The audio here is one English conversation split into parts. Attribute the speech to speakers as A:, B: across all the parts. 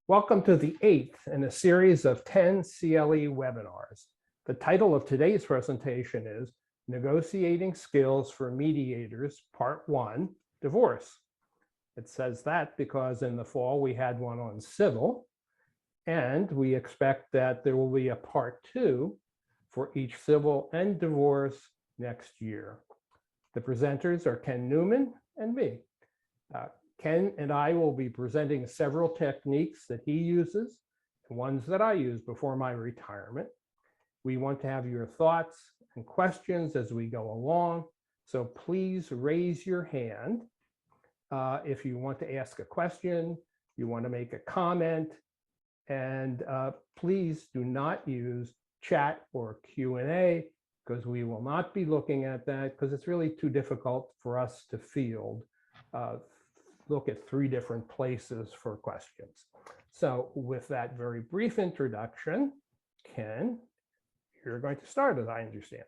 A: Welcome to the 8th in a series of 10 CLE webinars. The title of today's presentation is Negotiating Skills for Mediators, Part 1, Divorce. It says that because in the fall we had one on civil, and we expect that there will be a Part 2 for each civil and divorce next year. The presenters are Ken Neuman and me. Ken and I will be presenting several techniques that he uses, and ones that I used before my retirement. We want to have your thoughts and questions as we go along, so please raise your hand if you want to ask a question, you want to make a comment, and please do not use chat or Q&A because we will not be looking at that because it's really too difficult for us to field. Look at 3 different places for questions. So with that very brief introduction, Ken, you're going to start, as I understand.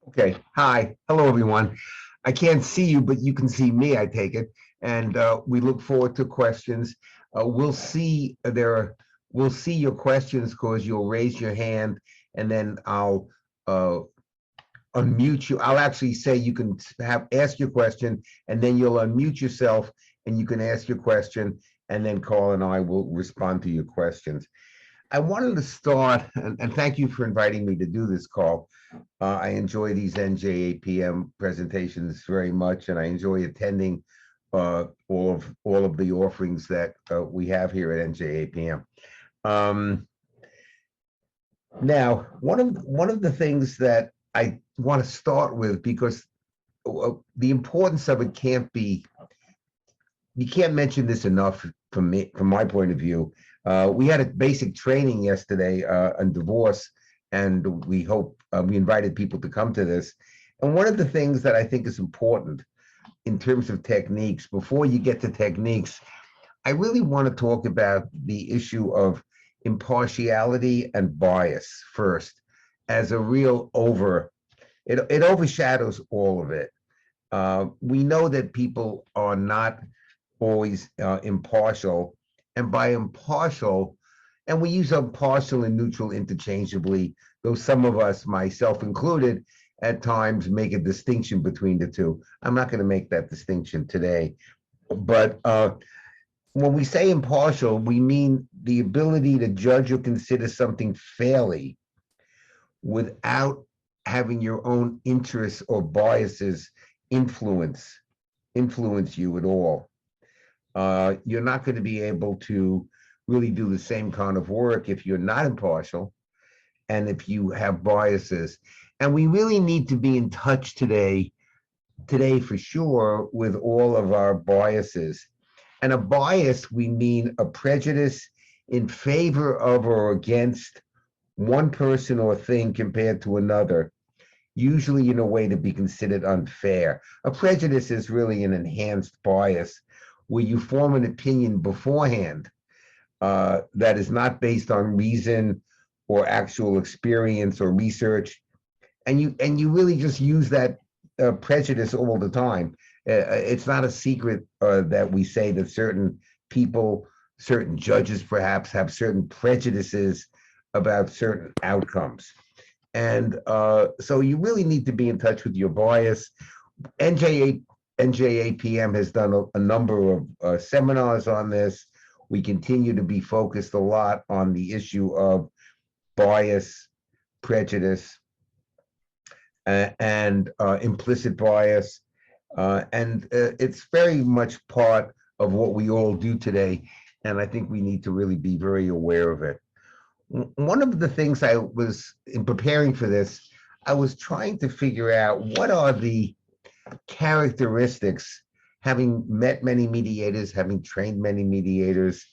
B: Okay. Hi. Hello, everyone. I can't see you, but you can see me, I take it. And we look forward to questions. We'll see your questions because you'll raise your hand, and then I'll unmute you. I'll actually say you can ask your question, and then you'll unmute yourself and you can ask your question, and then Carl and I will respond to your questions. I wanted to start, and thank you for inviting me to do this, Carl. I enjoy these NJAPM presentations very much, and I enjoy attending all of the offerings that we have here at NJAPM. Now, one of the things that I want to start with, because the importance of it you can't mention this enough from my point of view. We had a basic training yesterday on divorce, and we invited people to come to this. And one of the things that I think is important in terms of techniques, before you get to techniques, I really want to talk about the issue of impartiality and bias first, as a real it overshadows all of it. We know that people are not always impartial, and by impartial, and we use impartial and neutral interchangeably, though some of us, myself included, at times make a distinction between the two. I'm not going to make that distinction today, but when we say impartial, we mean the ability to judge or consider something fairly without having your own interests or biases influence you at all. You're not going to be able to really do the same kind of work if you're not impartial and if you have biases. And we really need to be in touch today for sure, with all of our biases. And a bias, we mean a prejudice in favor of or against one person or thing compared to another, usually in a way to be considered unfair. A prejudice is really an enhanced bias where you form an opinion beforehand that is not based on reason or actual experience or research, and you really just use that prejudice all the time. It's not a secret that we say that certain people, certain judges perhaps, have certain prejudices about certain outcomes. And so you really need to be in touch with your bias. NJAPM has done a number of seminars on this. We continue to be focused a lot on the issue of bias, prejudice, and implicit bias. And it's very much part of what we all do today. And I think we need to really be very aware of it. One of the things I was, in preparing for this, I was trying to figure out what are the characteristics, having met many mediators, having trained many mediators.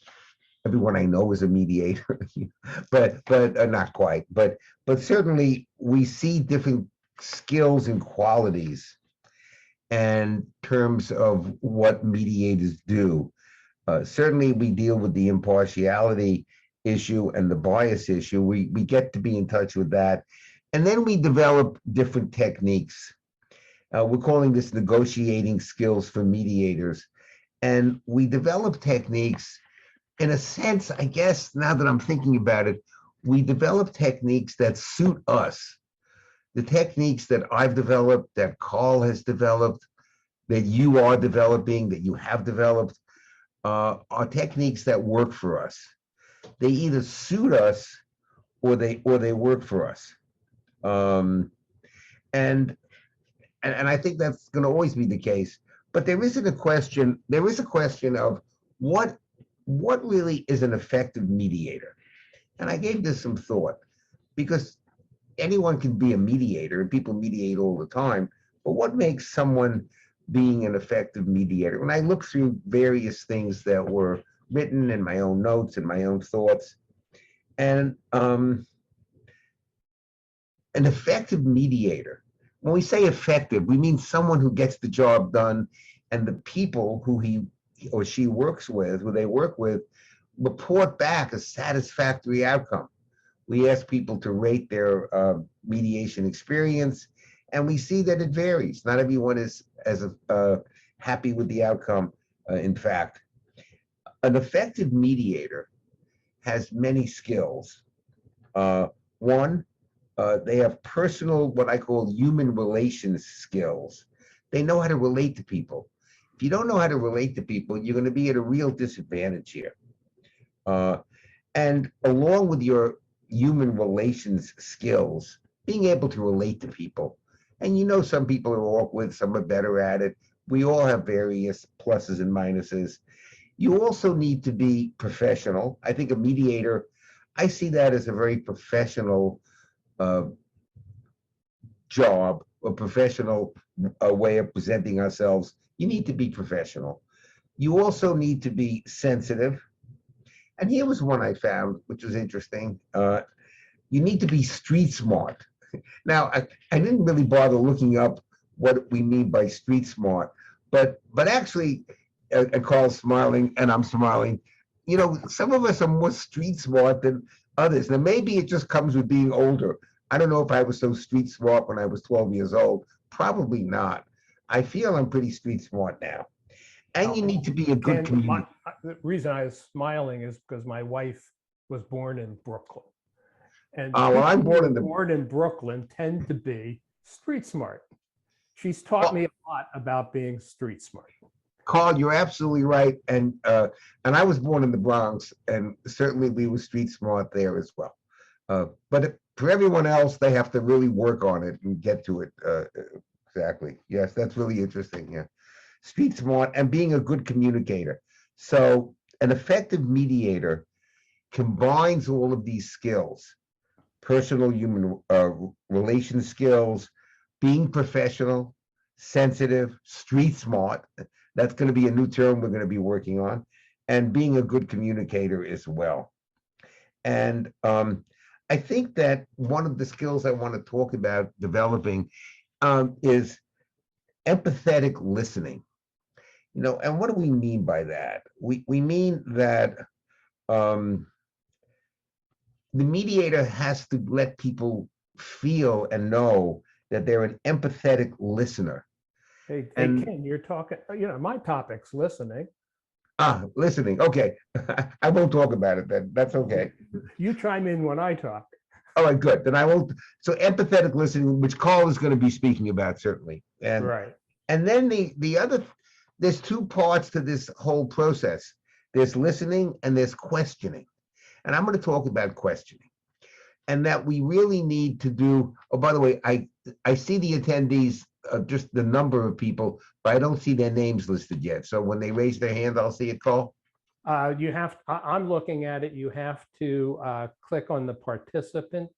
B: Everyone I know is a mediator, but not quite. But certainly we see different skills and qualities in terms of what mediators do. Certainly we deal with the impartiality issue and the bias issue. We get to be in touch with that. And then we develop different techniques. We're calling this negotiating skills for mediators. And we develop techniques in a sense, I guess now that I'm thinking about it, we develop techniques that suit us. The techniques that I've developed, that Carl has developed, that you are developing, that you have developed, are techniques that work for us. They either suit us or they work for us. And I think that's going to always be the case. But there is a question of what really is an effective mediator. And I gave this some thought, because anyone can be a mediator and people mediate all the time. But what makes someone being an effective mediator? When I look through various things that were written in my own notes and my own thoughts, and an effective mediator, when we say effective, we mean someone who gets the job done, and the people who he or she works with, who they work with, report back a satisfactory outcome. We ask people to rate their mediation experience, and we see that it varies. Not everyone is as happy with the outcome. In fact, an effective mediator has many skills. One, they have personal, what I call human relations skills. They know how to relate to people. If you don't know how to relate to people, you're going to be at a real disadvantage here. And along with your human relations skills, being able to relate to people. And some people are awkward, some are better at it. We all have various pluses and minuses. You also need to be professional. I think a mediator, I see that as a very professional job, a professional way of presenting ourselves. You need to be professional. You also need to be sensitive. And here was one I found, which was interesting. You need to be street smart. Now, I didn't really bother looking up what we mean by street smart, but actually, and Carl's smiling and I'm smiling, some of us are more street smart than others. Now, maybe it just comes with being older. I don't know if I was so street smart when I was 12 years old. Probably not. I feel I'm pretty street smart now. And you need to be a good communicator.
A: The reason I was smiling is because my wife was born in Brooklyn. And
B: well, I'm
A: born in Brooklyn tend to be street smart. She's taught me a lot about being street smart.
B: Carl, you're absolutely right. And I was born in the Bronx, and certainly we were street smart there as well. But for everyone else, they have to really work on it and get to it. Exactly. Yes, that's really interesting. Yeah. Street smart and being a good communicator. So an effective mediator combines all of these skills: personal human relation skills, being professional, sensitive, street smart. That's going to be a new term we're going to be working on, and being a good communicator as well. And I think that one of the skills I want to talk about developing is empathetic listening. And what do we mean by that? We mean that the mediator has to let people feel and know that they're an empathetic listener.
A: Hey, Ken, you're talking, my topic's listening.
B: Listening. Okay. I won't talk about it then. That's okay.
A: You chime in when I talk.
B: All right, good. Then I won't. So empathetic listening, which Carl is going to be speaking about, certainly. And
A: right.
B: And then the other, there's two parts to this whole process. There's listening and there's questioning. And I'm going to talk about questioning. And that we really need to do, oh, by the way, I see the attendees, just the number of people, but I don't see their names listed yet. So when they raise their hand, I'll see it, Carl.
A: You have, I'm looking at it, you have to click on the participant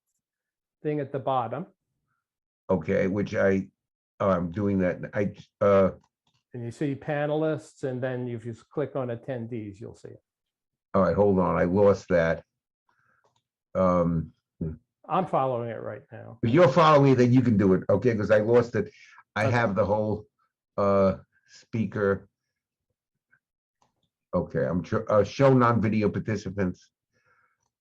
A: thing at the bottom.
B: Okay, which I'm doing that.
A: And you see panelists, and then if you click on attendees, you'll see it.
B: All right, hold on. I lost that.
A: I'm following it right now.
B: If you're following me, then you can do it, okay? Because I lost it. I have the whole speaker. Okay, I'm show non-video participants.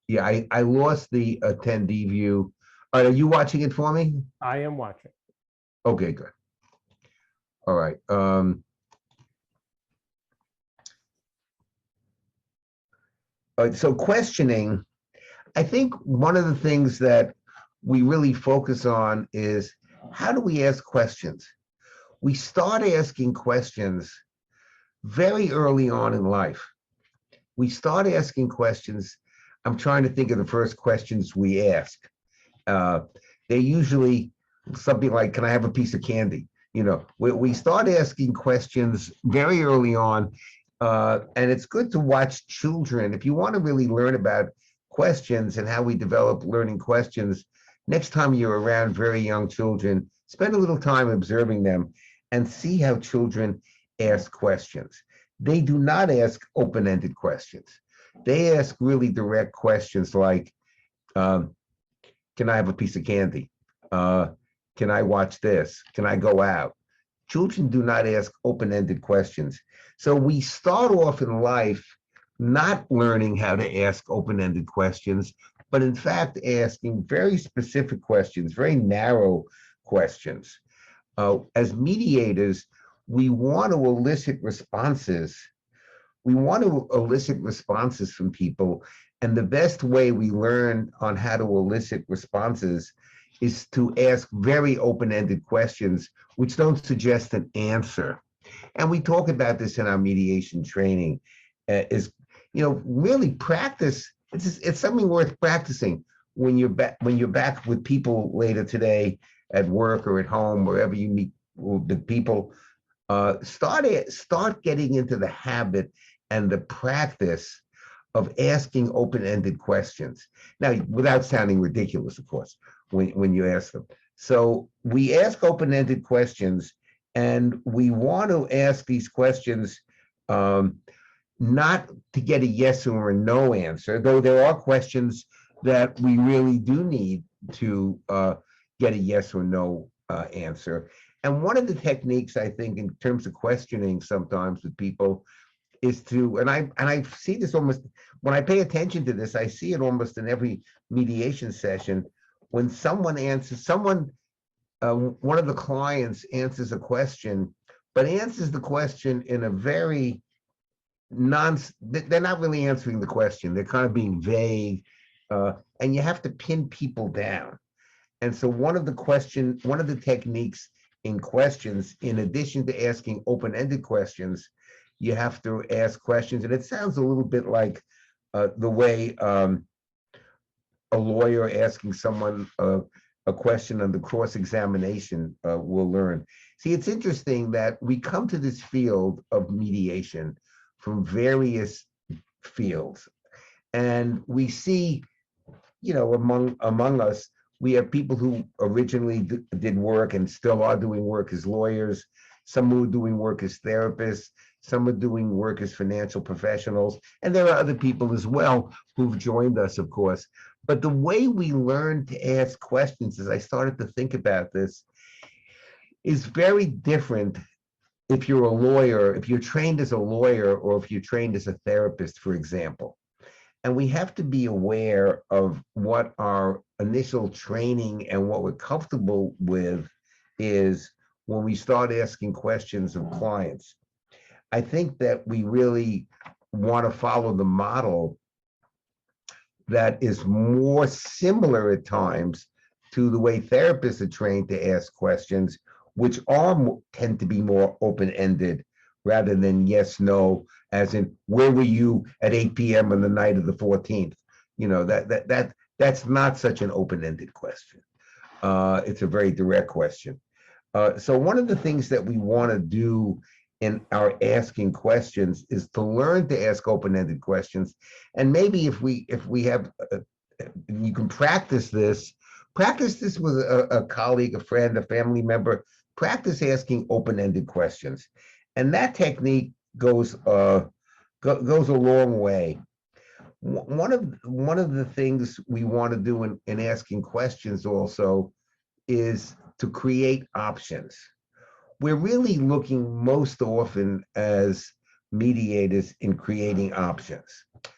B: Yeah, I lost the attendee view. Are you watching it for me?
A: I am watching.
B: Okay, good. All right. So questioning, I think one of the things that we really focus on is how do we ask questions? We start asking questions very early on in life. We start asking questions. I'm trying to think of the first questions we ask. Uh, they're usually something like, "Can I have a piece of candy?" We start asking questions very early on, and it's good to watch children. If you want to really learn about questions and how we develop learning questions, next time you're around very young children, spend a little time observing them and see how children ask questions. They do not ask open-ended questions. They ask really direct questions like, um, can I have a piece of candy? Uh, can I watch this? Can I go out? Children do not ask open-ended questions. So we start off in life not learning how to ask open-ended questions, but in fact asking very specific questions, very narrow questions. As mediators, we want to elicit responses. We want to elicit responses from people. And the best way we learn on how to elicit responses is to ask very open-ended questions, which don't suggest an answer. And we talk about this in our mediation training, really practice. It's something worth practicing when you're back with people later today at work or at home, wherever you meet the people. Start getting into the habit and the practice of asking open-ended questions. Now, without sounding ridiculous, of course, when you ask them. So we ask open-ended questions, and we want to ask these questions not to get a yes or a no answer, though there are questions that we really do need to get a yes or no answer. And one of the techniques, I think, in terms of questioning sometimes with people is to, and I see this almost, when I pay attention to this, I see it almost in every mediation session. When someone, one of the clients answers a question, but answers the question in a very they're not really answering the question. They're kind of being vague, and you have to pin people down. And so one of the techniques in questions, in addition to asking open-ended questions, you have to ask questions. And it sounds a little bit like the way a lawyer asking someone a question on the cross-examination will learn. See, it's interesting that we come to this field of mediation from various fields. And we see, among us, we have people who originally did work and still are doing work as lawyers. Some who are doing work as therapists. Some are doing work as financial professionals. And there are other people as well who've joined us, of course. But the way we learn to ask questions, as I started to think about this, is very different if you're a lawyer, if you're trained as a lawyer, or if you're trained as a therapist, for example. And we have to be aware of what our initial training and what we're comfortable with is when we start asking questions of clients. I think that we really want to follow the model that is more similar at times to the way therapists are trained to ask questions, which tend to be more open-ended rather than yes, no, as in, where were you at 8 p.m. on the night of the 14th? That's not such an open-ended question. It's a very direct question. So one of the things that we want to do in our asking questions is to learn to ask open-ended questions. And maybe if we have, you can practice this with a colleague, a friend, a family member. Practice asking open-ended questions, and that technique goes a long way. One of the things we want to do in asking questions also is to create options. We're really looking most often as mediators in creating options.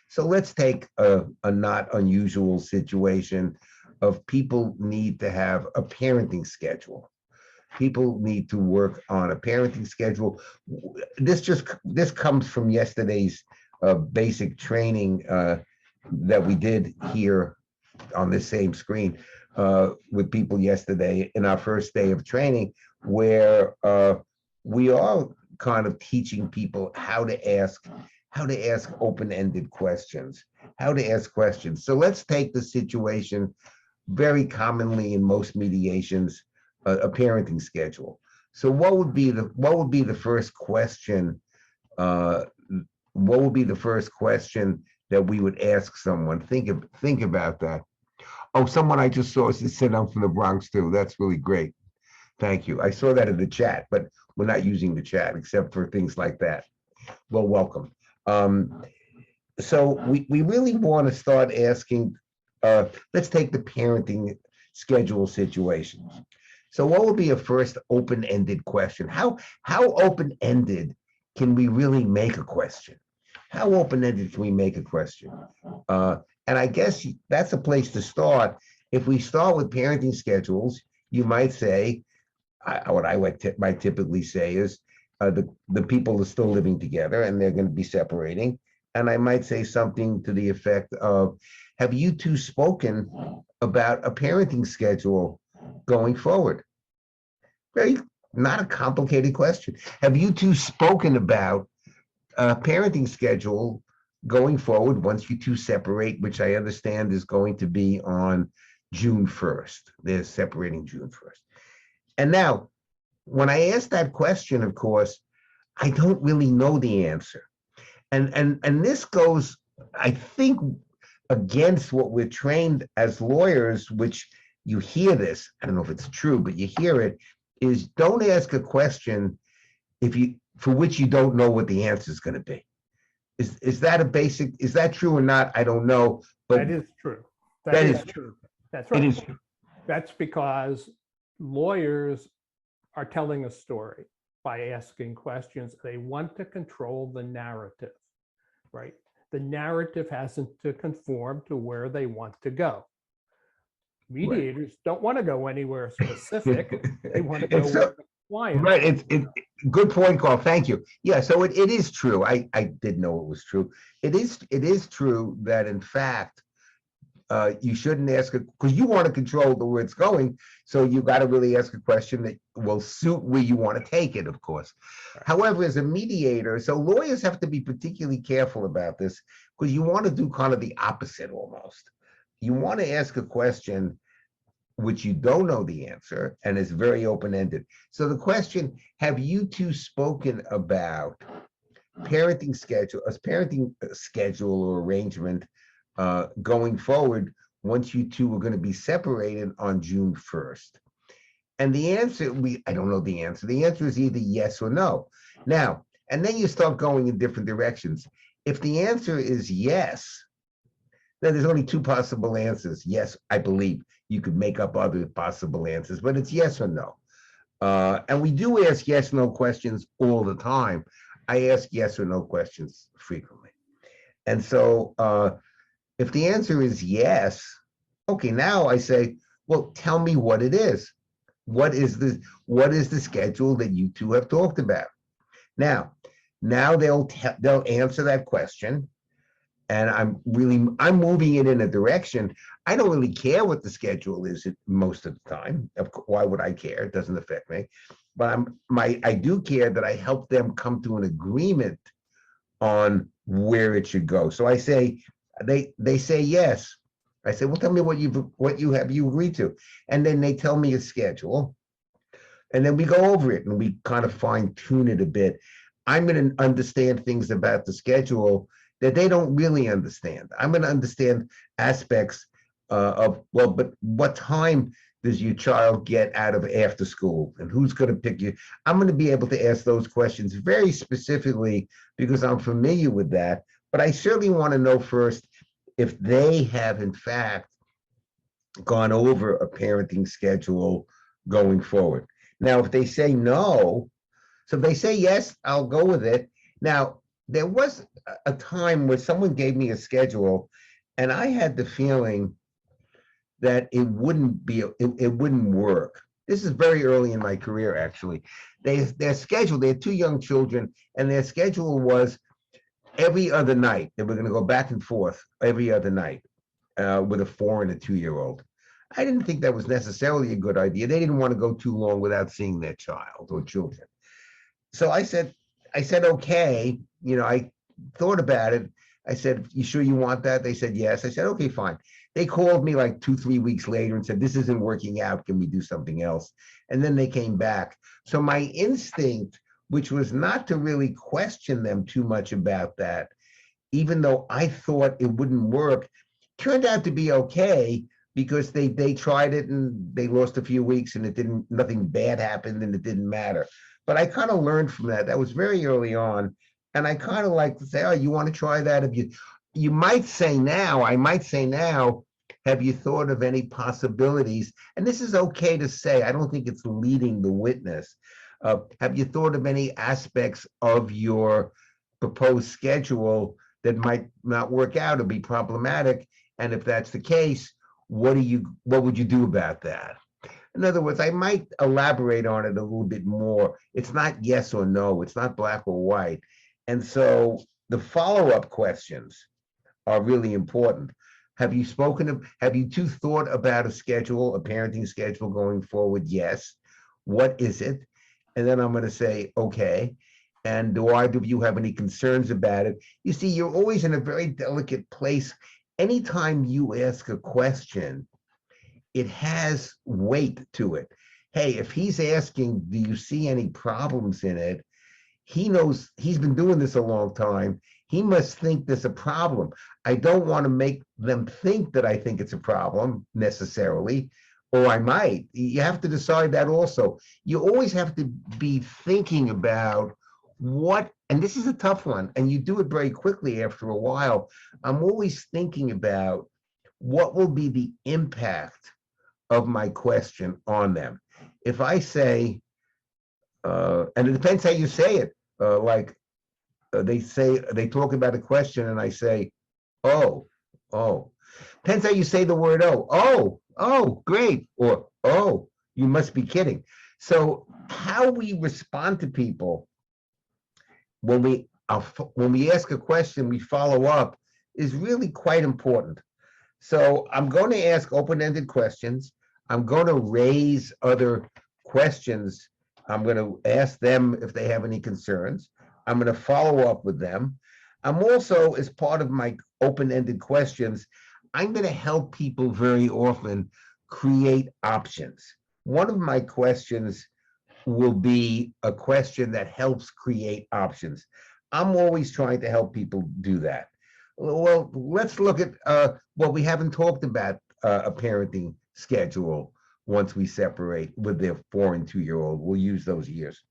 B: So let's take a not unusual situation of people need to have a parenting schedule. People need to work on a parenting schedule. This comes from yesterday's basic training that we did here on this same screen with people yesterday in our first day of training, where we are kind of teaching people how to ask open-ended questions, how to ask questions. So let's take the situation very commonly in most mediations, a parenting schedule. So what would be the first question? What would be the first question that we would ask someone? Think about that. Oh, someone I just saw said I'm from the Bronx too. That's really great. Thank you. I saw that in the chat, but we're not using the chat except for things like that. Well, welcome. So we really want to start asking, let's take the parenting schedule situation. So what would be a first open-ended question? How open-ended can we really make a question? How open-ended can we make a question? And I guess that's a place to start. If we start with parenting schedules, you might say, what I might typically say is, the people are still living together and they're going to be separating. And I might say something to the effect of, have you two spoken about a parenting schedule going forward? Not a complicated question. Have you two spoken about a parenting schedule going forward once you two separate, which I understand is going to be on June 1st. They're separating June 1st. And now, when I ask that question, of course, I don't really know the answer. And this goes, I think, against what we're trained as lawyers, which you hear this, I don't know if it's true, but you hear it, is don't ask a question for which you don't know what the answer is going to be. Is that true or not? I don't know. But
A: that is true. That is true. That's right.
B: It is true.
A: That's because lawyers are telling a story by asking questions. They want to control the narrative, right? The narrative hasn't to conform to where they want to go. Mediators don't want to go anywhere specific. They want to go where the client.
B: Right. It's good point, Carl. Thank you. Yeah. So it is true. I did know it was true. It is true that in fact, you shouldn't ask it because you want to control where it's going. So you got to really ask a question that will suit where you want to take it, of course. Right. However, as a mediator, so lawyers have to be particularly careful about this because you want to do kind of the opposite almost. You want to ask a question which you don't know the answer and is very open-ended. So the question, have you two spoken about parenting schedule or arrangement going forward once you two are going to be separated on June 1st? And the answer, I don't know the answer. The answer is either yes or no. Now, and then you start going in different directions. If the answer is yes, then there's only two possible answers. Yes, I believe. You could make up other possible answers, but it's yes or no. And we do ask yes, no questions all the time. I ask yes or no questions frequently. And so if the answer is yes, okay, now I say, well, tell me what it is. What is the schedule that you two have talked about? Now they'll answer that question. And I'm moving it in a direction. I don't really care what the schedule is most of the time. Why would I care? It doesn't affect me. But I do care that I help them come to an agreement on where it should go. So I say, they say yes. I say, well, tell me what you agreed to. And then they tell me a schedule. And then we go over it and we kind of fine tune it a bit. I'm going to understand things about the schedule that they don't really understand. I'm going to understand aspects of, well, but what time does your child get out of after school and who's going to pick you? I'm going to be able to ask those questions very specifically because I'm familiar with that. But I certainly want to know first if they have in fact gone over a parenting schedule going forward. Now, if they say no, so if they say yes, I'll go with it. Now, there was a time where someone gave me a schedule and I had the feeling that it wouldn't work. This is very early in my career, actually. Their schedule, they had two young children and their schedule was every other night. They were going to go back and forth every other night with a 4 and a 2-year-old. I didn't think that was necessarily a good idea. They didn't want to go too long without seeing their child or children. So I said, okay, I thought about it. I said, you sure you want that? They said, yes. I said, okay, fine. They called me like 2-3 weeks later and said, this isn't working out. Can we do something else? And then they came back. So my instinct, which was not to really question them too much about that, even though I thought it wouldn't work, turned out to be okay, because they tried it and they lost a few weeks and nothing bad happened and it didn't matter. But I kind of learned from that. That was very early on. And I kind of like to say, oh, you want to try that? If you might say now, I might say now, have you thought of any possibilities? And this is okay to say. I don't think it's leading the witness. Have you thought of any aspects of your proposed schedule that might not work out or be problematic? And if that's the case, what would you do about that? In other words, I might elaborate on it a little bit more. It's not yes or no. It's not black or white. And so the follow-up questions are really important. Have you two thought about a schedule, a parenting schedule going forward? Yes. What is it? And then I'm going to say, okay. And do either of you have any concerns about it? You see, you're always in a very delicate place. Anytime you ask a question, it has weight to it. Hey, if he's asking, do you see any problems in it? He knows, he's been doing this a long time. He must think there's a problem. I don't want to make them think that I think it's a problem necessarily, or I might. You have to decide that also. You always have to be thinking about what, and this is a tough one, and you do it very quickly after a while. I'm always thinking about what will be the impact of my question on them. If I say, and it depends how you say it, they talk about a question and I say, oh. Depends how you say the word oh, great, or oh, you must be kidding. So how we respond to people when we ask a question, we follow up, is really quite important. So I'm going to ask open-ended questions. I'm going to raise other questions. I'm going to ask them if they have any concerns. I'm going to follow up with them. I'm also, as part of my open-ended questions, I'm going to help people very often create options. One of my questions will be a question that helps create options. I'm always trying to help people do that. Well, let's look at what we haven't talked about, a parenting schedule once we separate with their 4 and 2-year-old. We'll use those years.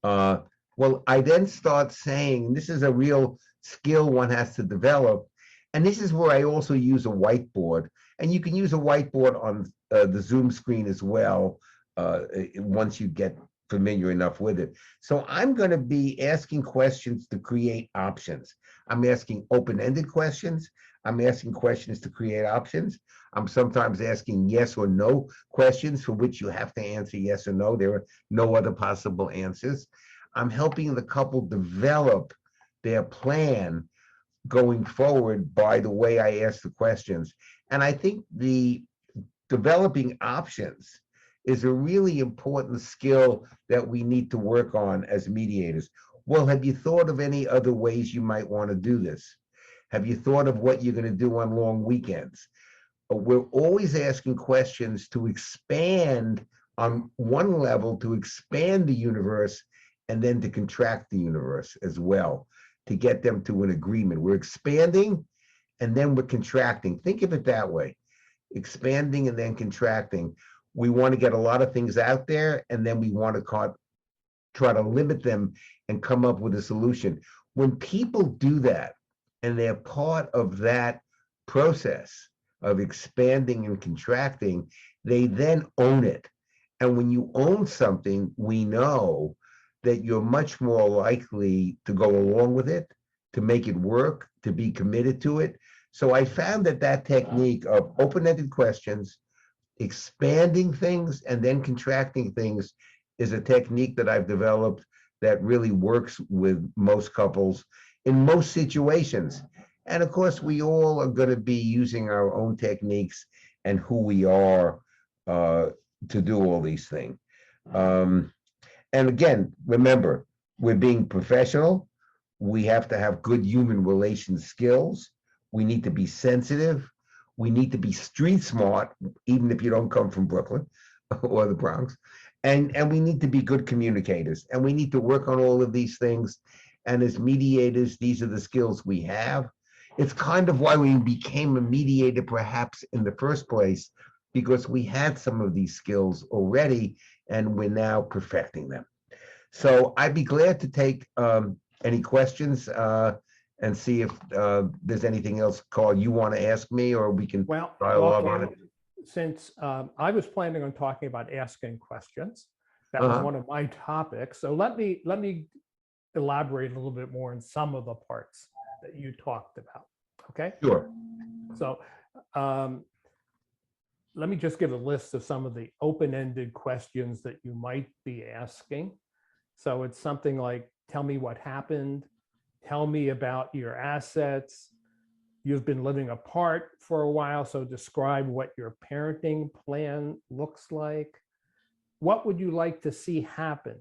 B: Well, I then start saying, this is a real skill one has to develop. And this is where I also use a whiteboard. And you can use a whiteboard on the Zoom screen as well, once you get familiar enough with it. So I'm going to be asking questions to create options. I'm asking open-ended questions. I'm asking questions to create options. I'm sometimes asking yes or no questions for which you have to answer yes or no. There are no other possible answers. I'm helping the couple develop their plan going forward by the way I ask the questions. And I think the developing options is a really important skill that we need to work on as mediators. Well, have you thought of any other ways you might want to do this? Have you thought of what you're going to do on long weekends? We're always asking questions to expand on one level, to expand the universe, and then to contract the universe as well, to get them to an agreement. We're expanding and then we're contracting. Think of it that way, expanding and then contracting. We want to get a lot of things out there, and then we want to try to limit them and come up with a solution. When people do that, and they're part of that process of expanding and contracting, they then own it. And when you own something, we know that you're much more likely to go along with it, to make it work, to be committed to it. So I found that technique of open-ended questions, expanding things and then contracting things, is a technique that I've developed that really works with most couples. in most situations. And of course, we all are going to be using our own techniques and who we are to do all these things. And again, remember, we're being professional. We have to have good human relations skills. We need to be sensitive. We need to be street smart, even if you don't come from Brooklyn or the Bronx. And we need to be good communicators. And we need to work on all of these things. And as mediators, these are the skills we have. It's kind of why we became a mediator, perhaps, in the first place, because we had some of these skills already, and we're now perfecting them. So I'd be glad to take any questions and see if there's anything else, Carl, you want to ask me, or we can dialogue on it.
A: Since I was planning on talking about asking questions, that was one of my topics. So let me elaborate a little bit more on some of the parts that you talked about. Okay.
B: Sure.
A: So let me just give a list of some of the open-ended questions that you might be asking. So it's something like, tell me what happened, tell me about your assets, you've been living apart for a while, so describe what your parenting plan looks like. What would you like to see happen?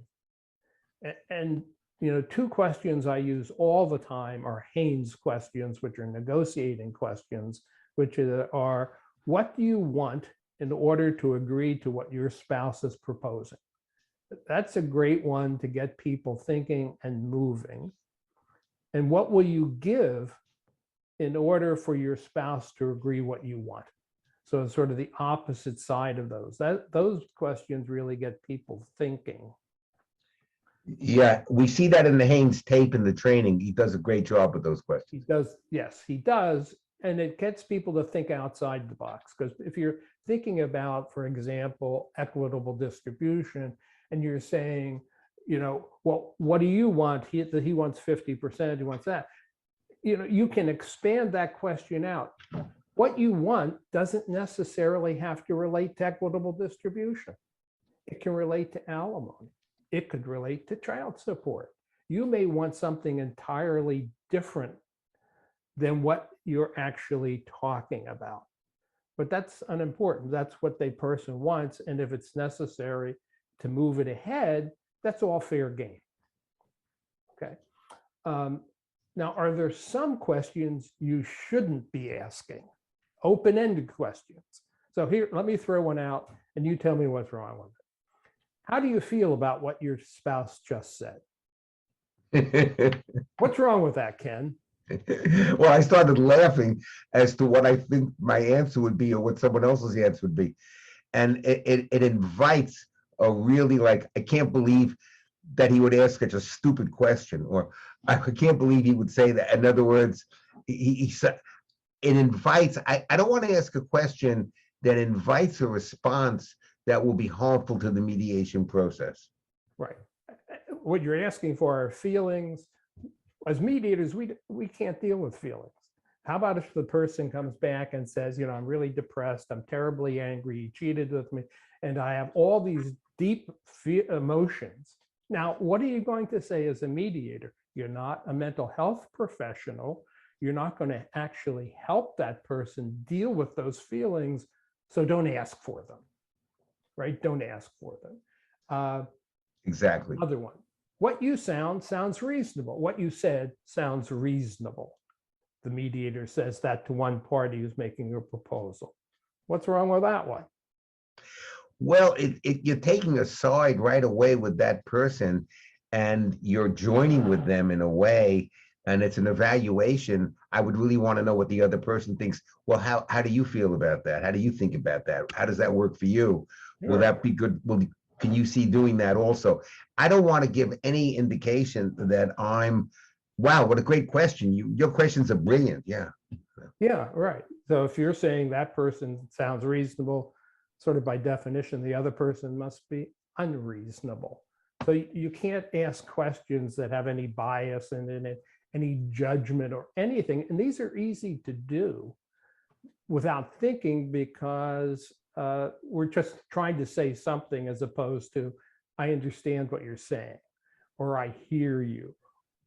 A: And you know, two questions I use all the time are Haynes questions, which are negotiating questions, which are, what do you want in order to agree to what your spouse is proposing? That's a great one to get people thinking and moving. And what will you give in order for your spouse to agree what you want? So it's sort of the opposite side of those. Those questions really get people thinking.
B: Yeah, we see that in the Haynes tape in the training. He does a great job with those questions.
A: He does, yes, he does. And it gets people to think outside the box. Because if you're thinking about, for example, equitable distribution, and you're saying, you know, well, what do you want? He wants 50%, he wants that. You know, you can expand that question out. What you want doesn't necessarily have to relate to equitable distribution. It can relate to alimony. It could relate to child support. You may want something entirely different than what you're actually talking about. But that's unimportant. That's what the person wants. And if it's necessary to move it ahead, that's all fair game. Okay. Now, are there some questions you shouldn't be asking? Open-ended questions. So here, let me throw one out and you tell me what's wrong with it. How do you feel about what your spouse just said? What's wrong with that, Ken?
B: Well, I started laughing as to what I think my answer would be or what someone else's answer would be. And it invites a really, like, I can't believe that he would ask such a stupid question, or I can't believe he would say that. In other words, he said, it invites, I don't want to ask a question that invites a response that will be harmful to the mediation process.
A: Right. What you're asking for are feelings. As mediators, we can't deal with feelings. How about if the person comes back and says, you know, I'm really depressed, I'm terribly angry, he cheated with me, and I have all these deep emotions. Now, what are you going to say as a mediator? You're not a mental health professional. You're not going to actually help that person deal with those feelings, so don't ask for them, right? Don't ask for them.
B: Exactly.
A: Another one. What you sounds reasonable. What you said sounds reasonable. The mediator says that to one party who's making a proposal. What's wrong with that one?
B: Well, you're taking a side right away with that person, and you're joining with them in a way, and it's an evaluation. I would really want to know what the other person thinks. Well, how do you feel about that? How do you think about that? How does that work for you? Sure. Will that be good? Can you see doing that also? I don't want to give any indication that wow, what a great question. Your questions are brilliant. Yeah.
A: Yeah, right. So if you're saying that person sounds reasonable, sort of by definition, the other person must be unreasonable. So you can't ask questions that have any bias in it, any judgment or anything. And these are easy to do without thinking, because we're just trying to say something as opposed to, I understand what you're saying, or I hear you,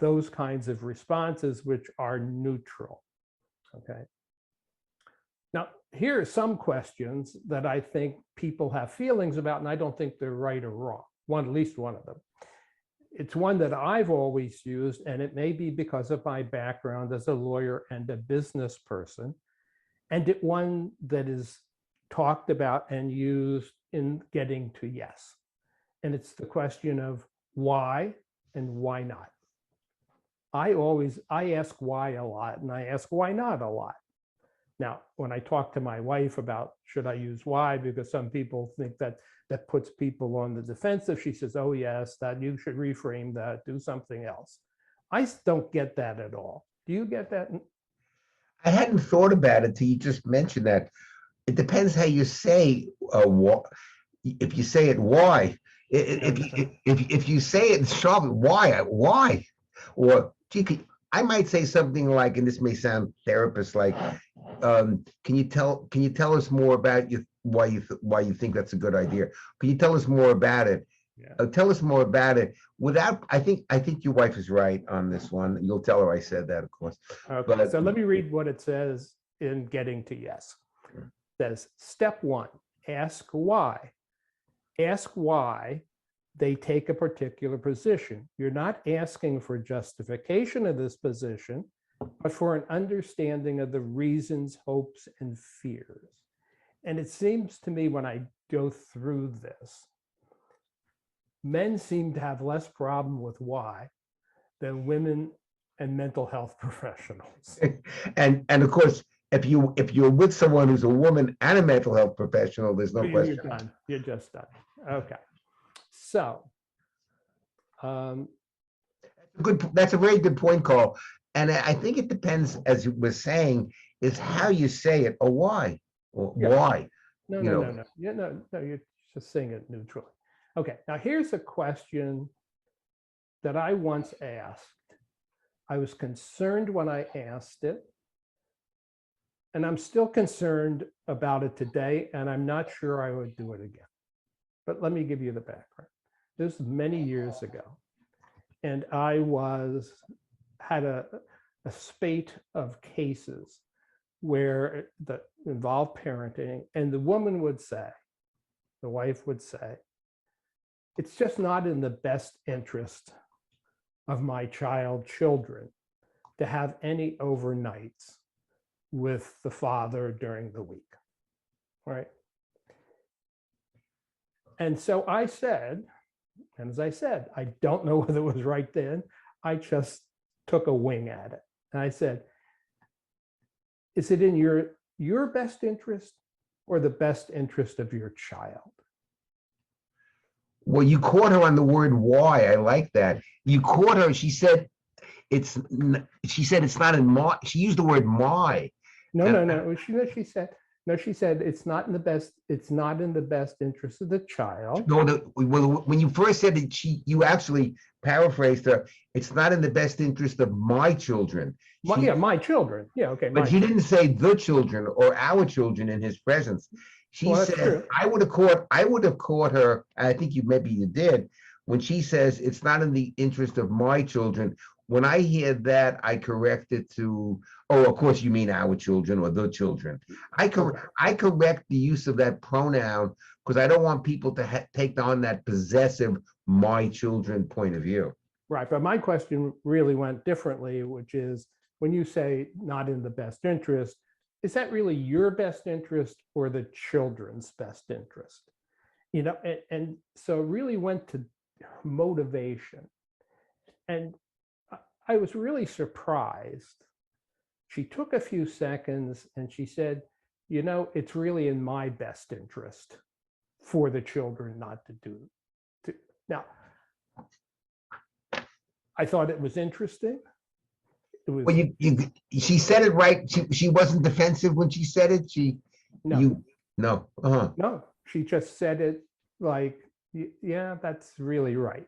A: those kinds of responses which are neutral. Okay. Now, here are some questions that I think people have feelings about, and I don't think they're right or wrong. At least one of them. It's one that I've always used, and it may be because of my background as a lawyer and a business person, and one that is talked about and used in getting to yes. And it's the question of why and why not. I ask why a lot, and I ask why not a lot. Now, when I talk to my wife about should I use why, because some people think that puts people on the defensive, she says, oh yes, that you should reframe that, do something else. I don't get that at all. Do you get that?
B: I hadn't thought about it till you just mentioned that. It depends how you say if you say it why. If you say it sharp, why, or I might say something like, and this may sound therapist like, can you tell us more about why you think that's a good idea? Can you tell us more about it? Yeah. Tell us more about it without. I think your wife is right on this one. You'll tell her I said that, of course.
A: Okay. But, so let me read what it says in getting to yes. It says step 1, ask why. Ask why they take a particular position. You're not asking for justification of this position, but for an understanding of the reasons, hopes, and fears. And it seems to me when I go through this, men seem to have less problem with why than women and mental health professionals.
B: And of course, if you're with someone who's a woman and a mental health professional, there's no question.
A: You're done. You're just done. Okay. So
B: that's a very good point, Carl. And I think it depends, as you were saying, is how you say it or why. Or yeah. Why?
A: No, you're just saying it neutrally. Okay, now here's a question that I once asked. I was concerned when I asked it, and I'm still concerned about it today, and I'm not sure I would do it again. But let me give you the background. This was many years ago, and I had a spate of cases that involved parenting, and the woman would say, the wife would say, it's just not in the best interest of my children to have any overnights with the father during the week, right? And so I said, and as I said, I don't know whether it was right then, I just took a wing at it. And I said, is it in your best interest or the best interest of your child?
B: Well, you caught her on the word why. I like that. You caught her. She said it's not in my. She used the word my.
A: No. She said it's not in the best. It's not in the best interest of the child.
B: No, when you first said it, you actually paraphrased her. It's not in the best interest of my children.
A: My children. Yeah, okay.
B: But she didn't say the children or our children in his presence. She said, I would have caught her, I think maybe you did, when she says it's not in the interest of my children. When I hear that, I correct it to, oh, of course you mean our children or the children. I correct the use of that pronoun because I don't want people to take on that possessive my children point of view.
A: Right, but my question really went differently, which is when you say not in the best interest, is that really your best interest or the children's best interest? You know, and so it really went to motivation. And I was really surprised. She took a few seconds and she said, you know, it's really in my best interest for the children not to do. Now, I thought it was interesting.
B: Well, she said it right. She wasn't defensive when she said it.
A: No, she just said it like, yeah, that's really right.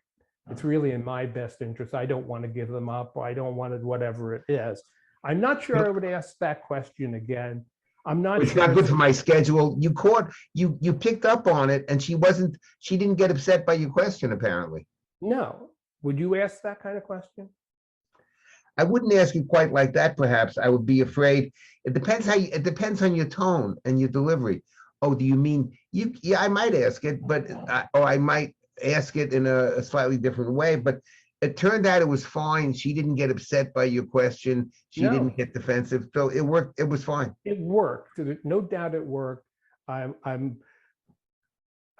A: It's really in my best interest. I don't want to give them up. Or I don't want it, whatever it is. I'm not sure I would ask that question again. I'm not.
B: It's not good for my schedule. You picked up on it, and she didn't get upset by your question apparently.
A: No. Would you ask that kind of question?
B: I wouldn't ask you quite like that, perhaps. I would be afraid. It depends it depends on your tone and your delivery. Oh, do you mean you? Yeah, I might ask it, but or I might ask it in a slightly different way. But it turned out it was fine. She didn't get upset by your question. She
A: No,
B: didn't get defensive. So it worked. It was fine.
A: it worked. No doubt it worked. I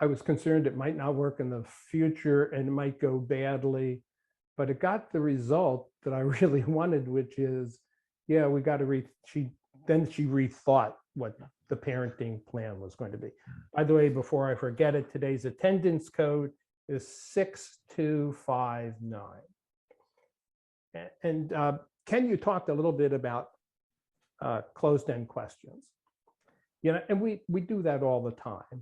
A: was concerned it might not work in the future and it might go badly, but it got the result that I really wanted, which is, yeah, we got to she rethought what the parenting plan was going to be. By the way, before I forget it, today's attendance code is 6259. And Ken, you talked a little bit about closed-end questions. You know, and we do that all the time.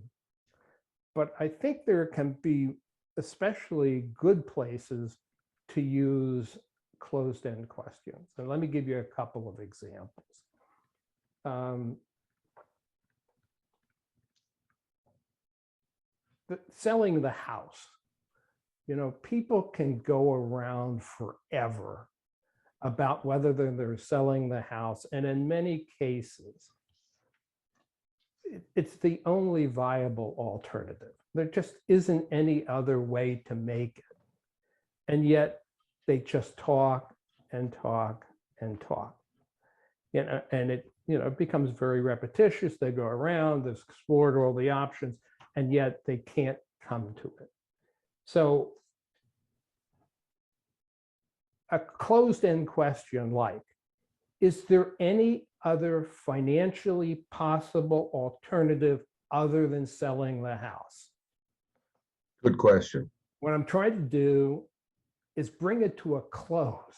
A: But I think there can be especially good places to use closed-end questions. And let me give you a couple of examples. Selling the house. You know, people can go around forever about whether they're selling the house. And in many cases, it's the only viable alternative. There just isn't any other way to make it. And yet they just talk and talk and talk. You know, and it, you know, it becomes very repetitious. They go around, they've explored all the options, and yet they can't come to it. So a closed-end question like, is there any other financially possible alternative other than selling the house?
B: Good question.
A: What I'm trying to do is bring it to a close,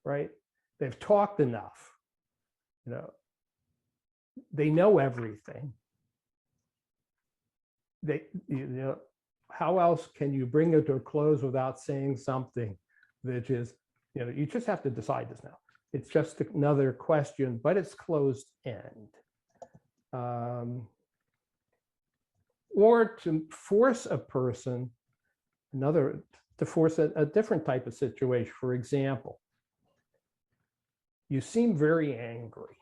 A: right? They've talked enough, you know, they know everything. You know, how else can you bring it to a close without saying something that is, you know, you just have to decide this now. It's just another question, but it's closed end. Or to force a person, to force a different type of situation. For example, you seem very angry,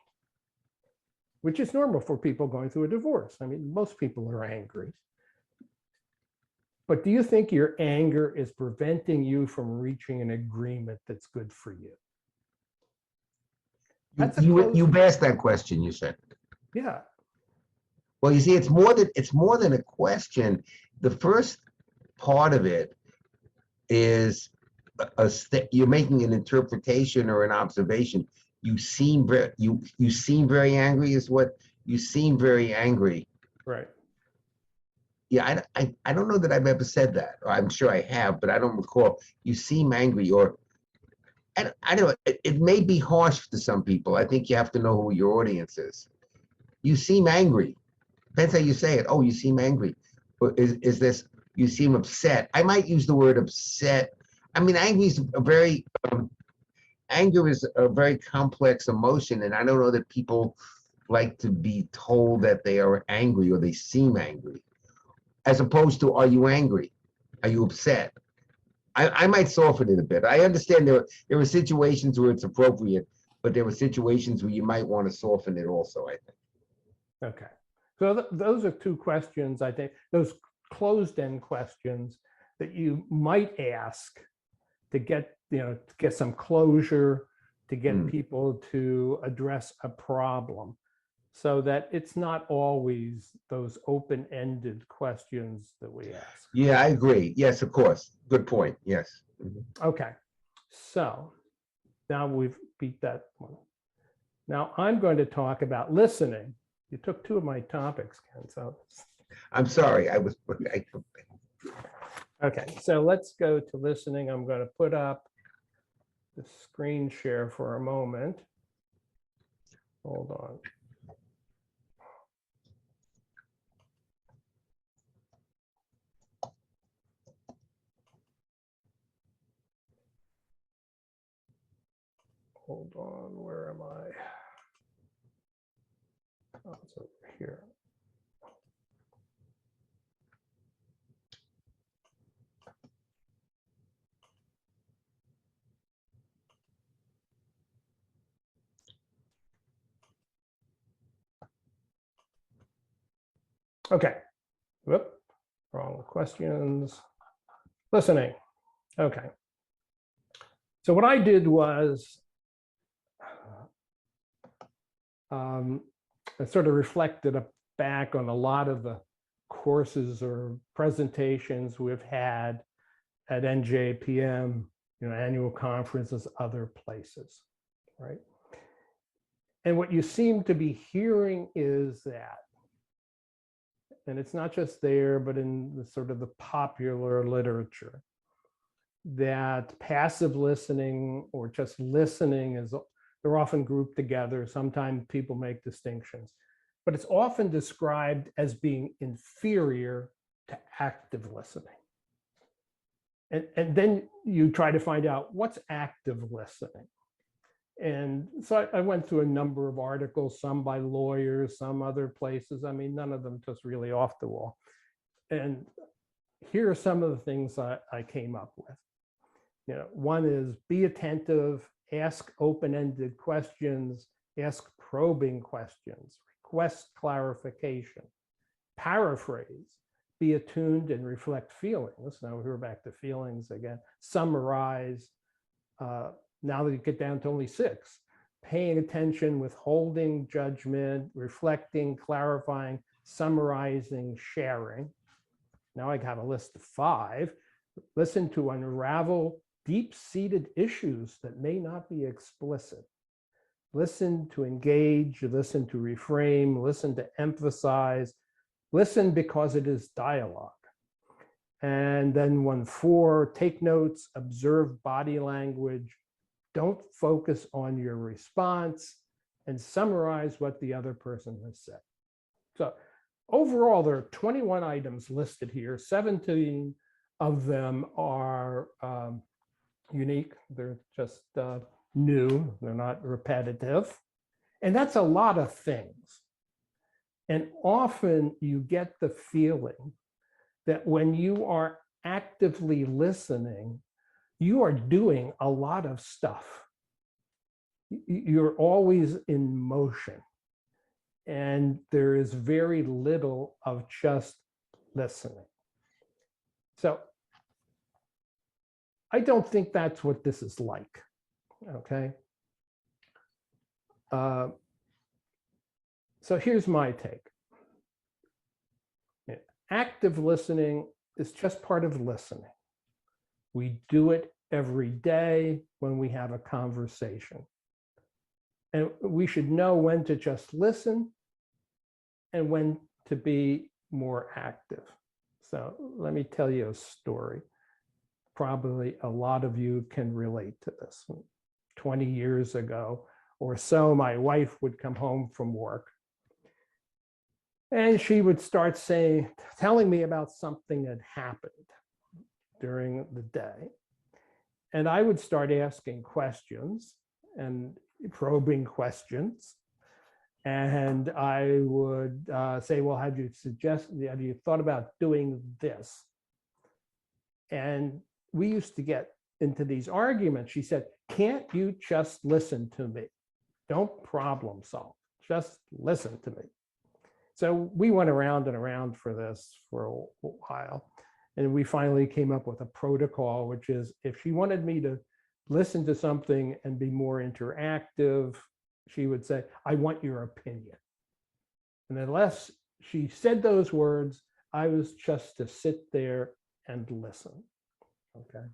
A: which is normal for people going through a divorce. I mean, most people are angry. But do you think your anger is preventing you from reaching an agreement that's good for you?
B: You've asked that question, you said.
A: Yeah.
B: Well, you see, it's more than a question. The first part of it is you're making an interpretation or an observation. You seem very angry is what you seem very angry.
A: Right.
B: Yeah, I don't know that I've ever said that. Or I'm sure I have, but I don't recall. You seem angry, or I don't know. It may be harsh to some people. I think you have to know who your audience is. You seem angry. Depends how you say it. Oh, you seem angry. Or is this, you seem upset? I might use the word upset. I mean, anger is a very complex emotion, and I don't know that people like to be told that they are angry or they seem angry, as opposed to, are you angry? Are you upset? I might soften it a bit. I understand there are situations where it's appropriate, but there are situations where you might want to soften it also, I think.
A: Okay. So those are two questions, I think, those closed-end questions that you might ask to get, you know, to get some closure, to get people to address a problem, so that it's not always those open-ended questions that we ask.
B: Yeah, I agree. Yes, of course. Good point. Yes.
A: Okay. So now we've beat that one. Now I'm going to talk about listening. You took two of my topics, Ken, so.
B: I'm sorry.
A: Okay, so let's go to listening. I'm going to put up the screen share for a moment. Hold on. Hold on, where am I? Oh, it's over here. Okay. Whoop. Wrong questions. Listening. Okay. So what I did was I sort of reflected back on a lot of the courses or presentations we've had at NJAPM, annual conferences, other places, right? And what you seem to be hearing is that, and it's not just there, but in the sort of the popular literature, that passive listening or just listening they're often grouped together. Sometimes people make distinctions, but it's often described as being inferior to active listening. And then you try to find out what's active listening. And so I went through a number of articles, some by lawyers, some other places. I mean, none of them just really off the wall. And here are some of the things I came up with. One is be attentive, ask open-ended questions, ask probing questions, request clarification, paraphrase, be attuned and reflect feelings. Now we're back to feelings again. Summarize. Now that you get down to only 6, paying attention, withholding judgment, reflecting, clarifying, summarizing, sharing. Now I got a list of 5. Listen to unravel deep-seated issues that may not be explicit. Listen to engage, listen to reframe, listen to emphasize, listen because it is dialogue. And then 4, take notes, observe body language, don't focus on your response, and summarize what the other person has said. So overall, there are 21 items listed here. 17 of them are unique. They're just new. They're not repetitive. And that's a lot of things. And often you get the feeling that when you are actively listening, you are doing a lot of stuff. You're always in motion. And there is very little of just listening. So I don't think that's what this is like, okay? So here's my take. Active listening is just part of listening. We do it every day when we have a conversation. And we should know when to just listen and when to be more active. So let me tell you a story. Probably a lot of you can relate to this. 20 years ago or so, my wife would come home from work and she would start telling me about something that happened during the day. And I would start asking questions and probing questions. And I would say, well, have you thought about doing this? And we used to get into these arguments. She said, can't you just listen to me? Don't problem solve, just listen to me. So we went around and around for this for a while. And we finally came up with a protocol, which is if she wanted me to listen to something and be more interactive, she would say, I want your opinion. And unless she said those words, I was just to sit there and listen, okay?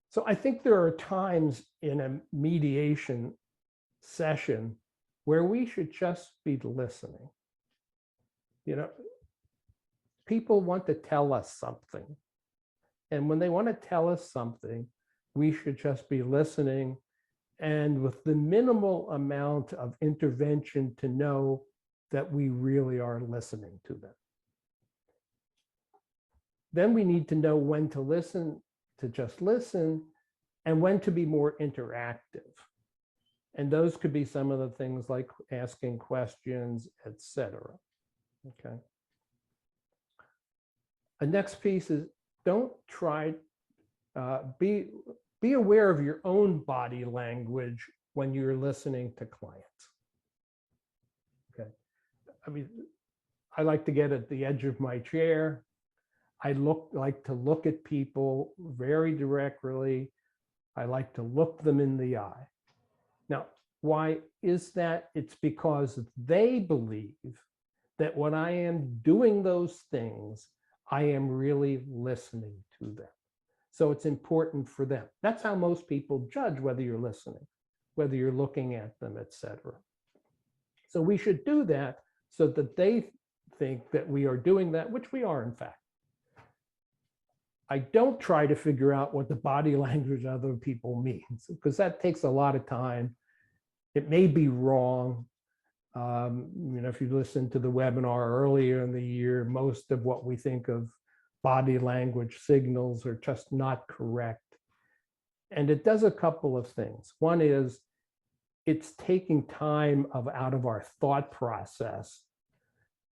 A: So I think there are times in a mediation session where we should just be listening. People want to tell us something. And when they want to tell us something, we should just be listening and with the minimal amount of intervention to know that we really are listening to them. Then we need to know when to listen, to just listen, and when to be more interactive. And those could be some of the things like asking questions, etc. Okay. The next piece is don't try, be aware of your own body language when you're listening to clients. Okay. I mean, I like to get at the edge of my chair. I like to look at people very directly. I like to look them in the eye. Now, why is that? It's because they believe that when I am doing those things, I am really listening to them. So it's important for them. That's how most people judge whether you're listening, whether you're looking at them, etc. So we should do that so that they think that we are doing that, which we are in fact. I don't try to figure out what the body language of other people means, because that takes a lot of time. It may be wrong. If you listen to the webinar earlier in the year, most of what we think of body language signals are just not correct. And it does a couple of things. One is it's taking time out of our thought process,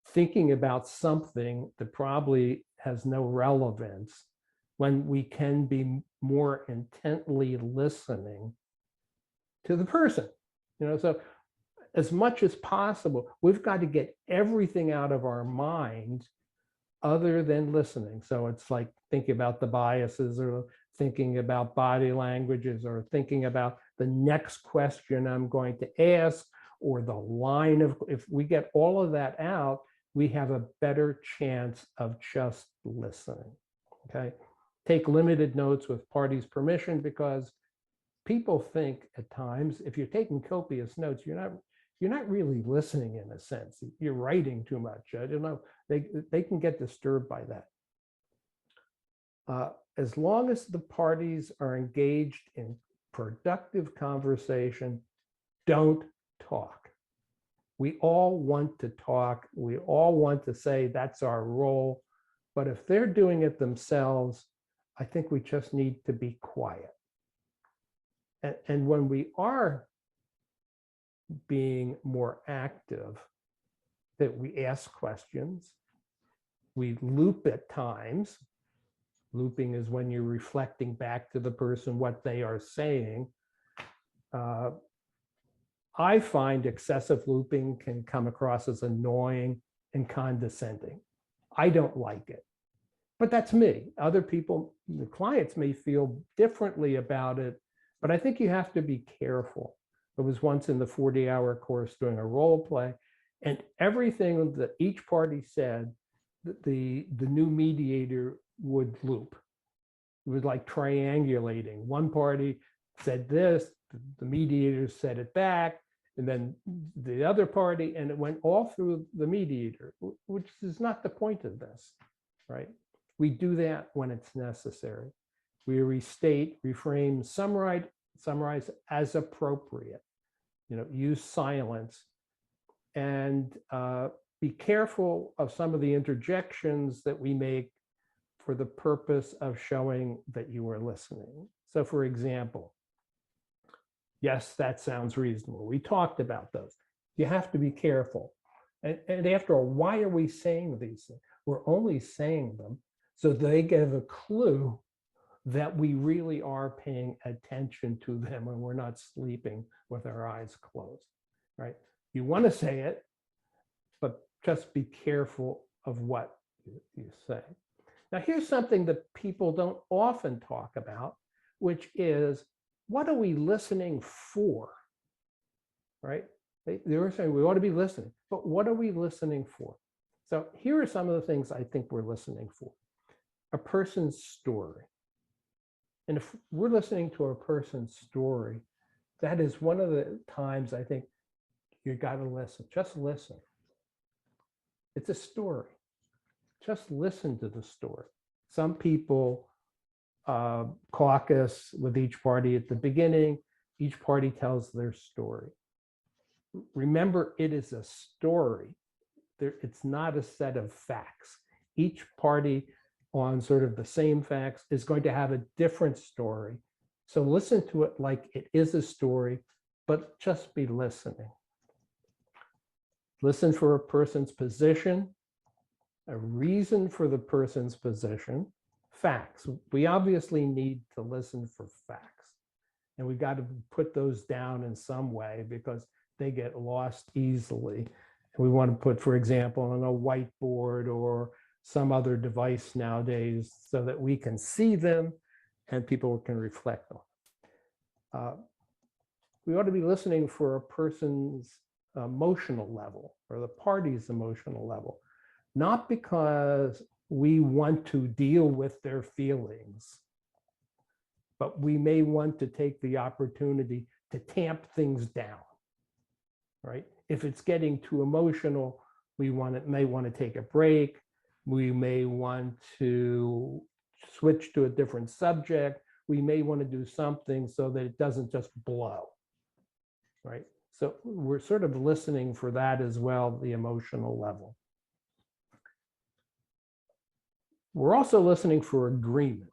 A: thinking about something that probably has no relevance, when we can be more intently listening to the person. So as much as possible, we've got to get everything out of our mind other than listening. So it's like thinking about the biases, or thinking about body languages, or thinking about the next question I'm going to ask, or the line of, if we get all of that out, we have a better chance of just listening, okay? Take limited notes with parties' permission, because people think at times, if you're taking copious notes, you're not really listening in a sense. You're writing too much. I don't know. They can get disturbed by that. As long as the parties are engaged in productive conversation, don't talk. We all want to talk. We all want to say that's our role. But if they're doing it themselves, I think we just need to be quiet. And when we are being more active, that we ask questions, we loop at times. Looping is when you're reflecting back to the person what they are saying. I find excessive looping can come across as annoying and condescending. I don't like it, but that's me. Other people, the clients, may feel differently about it, but I think you have to be careful. I was once in the 40-hour course doing a role play, and everything that each party said, the new mediator would loop. It was like triangulating. One party said this, the mediator said it back, and then the other party, and it went all through the mediator, which is not the point of this, right? We do that when it's necessary. We restate, reframe, summarize as appropriate. Use silence, and be careful of some of the interjections that we make for the purpose of showing that you are listening. So for example, yes, that sounds reasonable. We talked about those. You have to be careful. And after all, why are we saying these things? We're only saying them so they give a clue that we really are paying attention to them and we're not sleeping with our eyes closed, right? You want to say it, but just be careful of what you say. Now, here's something that people don't often talk about, which is, what are we listening for, right? They were saying we ought to be listening, but what are we listening for? So here are some of the things I think we're listening for. A person's story. And if we're listening to a person's story, that is one of the times I think you got to listen. Just listen. It's a story. Just listen to the story. Some people caucus with each party at the beginning. Each party tells their story. Remember, it is a story. It's not a set of facts. Each party on sort of the same facts is going to have a different story. So listen to it like it is a story, but just be listening. Listen for a person's position, a reason for the person's position, facts. We obviously need to listen for facts, and we've got to put those down in some way because they get lost easily. We want to put, for example, on a whiteboard or some other device nowadays so that we can see them and people can reflect on them. We ought to be listening for a person's emotional level or the party's emotional level, not because we want to deal with their feelings, but we may want to take the opportunity to tamp things down, right? If it's getting too emotional, we may want to take a break. We may want to switch to a different subject. We may want to do something so that it doesn't just blow, right? So we're sort of listening for that as well, the emotional level. We're also listening for agreement.